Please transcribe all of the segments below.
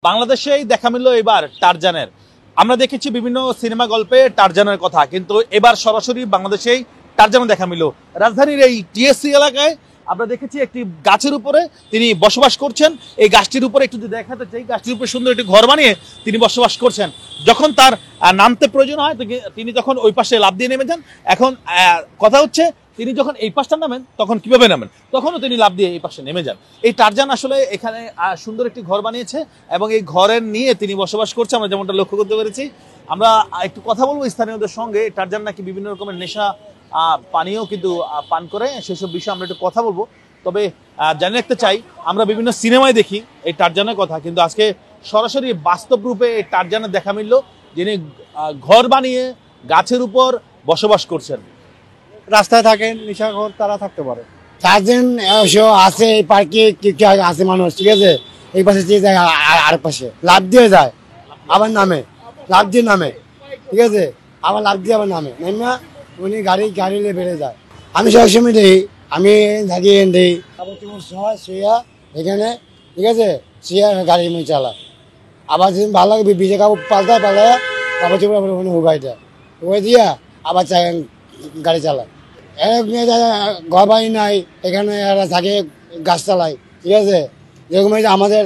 বাংলাদেশেই দেখা মিলল এবার টারজানের। আমরা দেখেছি বিভিন্ন সিনেমা গল্পে টারজানের কথা, কিন্তু এবার সরাসরি বাংলাদেশেই টারজানের দেখা মিলল। রাজধানীর এই টিএসসি এলাকায় আমরা দেখেছি একটি গাছের উপরে তিনি বসবাস করছেন। এই গাছটির উপরে একটু যদি দেখাতে চাই, গাছটির উপরে সুন্দর একটি ঘর বানিয়ে তিনি বসবাস করছেন। যখন তার নামতে প্রয়োজন হয় তিনি তখন ওই পাশে লাফ দিয়ে নেমে যান। এখন কথা হচ্ছে তিনি যখন এই পাশটা নামেন তখন কিভাবে নামেন, তখনও তিনি লাফ দিয়ে এই পাশে নেমে যান। এই টারজান আসলে এখানে সুন্দর একটি ঘর বানিয়েছে এবং এই ঘরের নিয়ে তিনি বসবাস করছে, আমরা যেমনটা লক্ষ্য করতে পেরেছি। আমরা একটু কথা বলবো স্থানীয়দের সঙ্গে। টারজান নাকি বিভিন্ন রকমের নেশা পানীয় কিন্তু পান করে, সেসব বিষয়ে আমরা একটু কথা বলবো। তবে জানিয়ে রাখতে চাই, আমরা বিভিন্ন সিনেমায় দেখি এই টারজানের কথা, কিন্তু আজকে সরাসরি বাস্তব রূপে এই টারজানের দেখা মিলল, যিনি ঘর বানিয়ে গাছের উপর বসবাস করছেন। রাস্তায় থাকেন নেশাখোর, তারা থাকতে পারে। টারজান আছে এই পার্কে, কি আছে মানুষ, ঠিক আছে, এই পাশে দিয়ে যায় আর পাশে লাফ দিয়ে যায়, আবার নামে, লাফ দিয়ে নামে, ঠিক আছে, আবার লাফ দিয়ে আবার নামে, না উনি গাড়ি নিয়ে বেড়ে যায়। আমি সবসময় দিই, আমি থাকিয়ে দিই সময় শুয়া এখানে, ঠিক আছে, শুয়া গাড়ি নিয়ে চালায়। আবার যদি ভালো লাগে বিজে কাপড় পাল্টায় কাপড় চোপড় উগাই দেয়, উগাই দিয়া আবার গাড়ি চালায়। ঘর বাড়ি নাই, এখানে এরা থাকে গাছ চালায়, ঠিক আছে। যেরকম আমাদের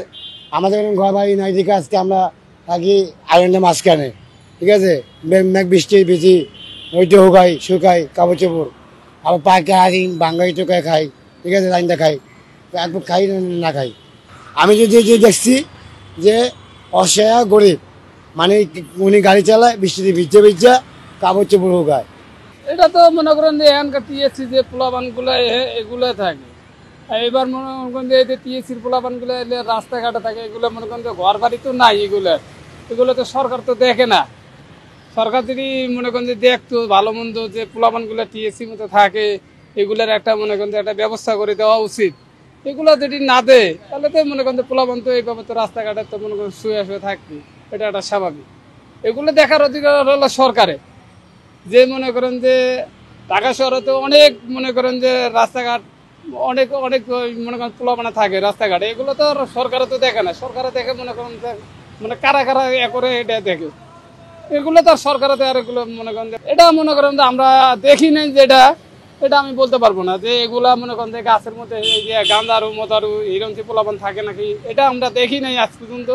এখানে ঘর বাড়ি নাই, ঠিক আছে, আজকে আমরা থাকি আইল্যান্ডের মাঝখানে, ঠিক আছে, মেঘ বৃষ্টি বেশি, ওইটা শুকাই কাপড় চোপড়, আবার পার্কে আসি বাঙ্গাই টোকায় খাই, ঠিক আছে, লাইনটা খাই, একবার খাই না খাই। আমি যদি দেখছি যে অসহায় গরিব, মানে উনি গাড়ি চালায়, বৃষ্টিতে ভিজে কাপড় চোপড় শুকায়। এটা তো মনে করেন যে এখানকার টিএসসি যে পোলাপানগুলো এগুলো থাকে, এবার মনে করেন যে টিএসসির পোলাপানগুলো এলে রাস্তাঘাটে থাকে, এগুলো মনে করেন যে ঘর বাড়ি তো নাই, এগুলো তো সরকার তো দেখে না। সরকার যদি মনে করেন যে দেখতো ভালো মন্দ যে পোলাপানগুলো টিএসসির মতো থাকে, এগুলোর একটা মনে করেন যে একটা ব্যবস্থা করে দেওয়া উচিত। এগুলো যদি না দেয় তাহলে তো মনে করেন যে পোলাপান তো এইভাবে তো রাস্তাঘাটে তো মনে করেন শুয়ে থাকবে, এটা একটা স্বাভাবিক। এগুলো দেখার অধিকার হলো সরকারের। যে মনে করেন যে ঢাকা শহরে তো অনেক মনে করেন যে রাস্তাঘাট অনেক মনে করেন পোলাপানা থাকে রাস্তাঘাটে, এগুলো তো সরকারে তো দেখে না। সরকারে দেখে মনে করেন মানে কারা করে এটা দেখে, এগুলো তো আর সরকারে আর এগুলো মনে করেন এটা মনে করেন যে আমরা দেখি নাই, যে এটা আমি বলতে পারবো না যে এগুলা মনে করেন যে গাছের মধ্যে গান্ধারু মতারু এরকম যে পোলাপান থাকে নাকি, এটা আমরা দেখি নাই আজ পর্যন্ত।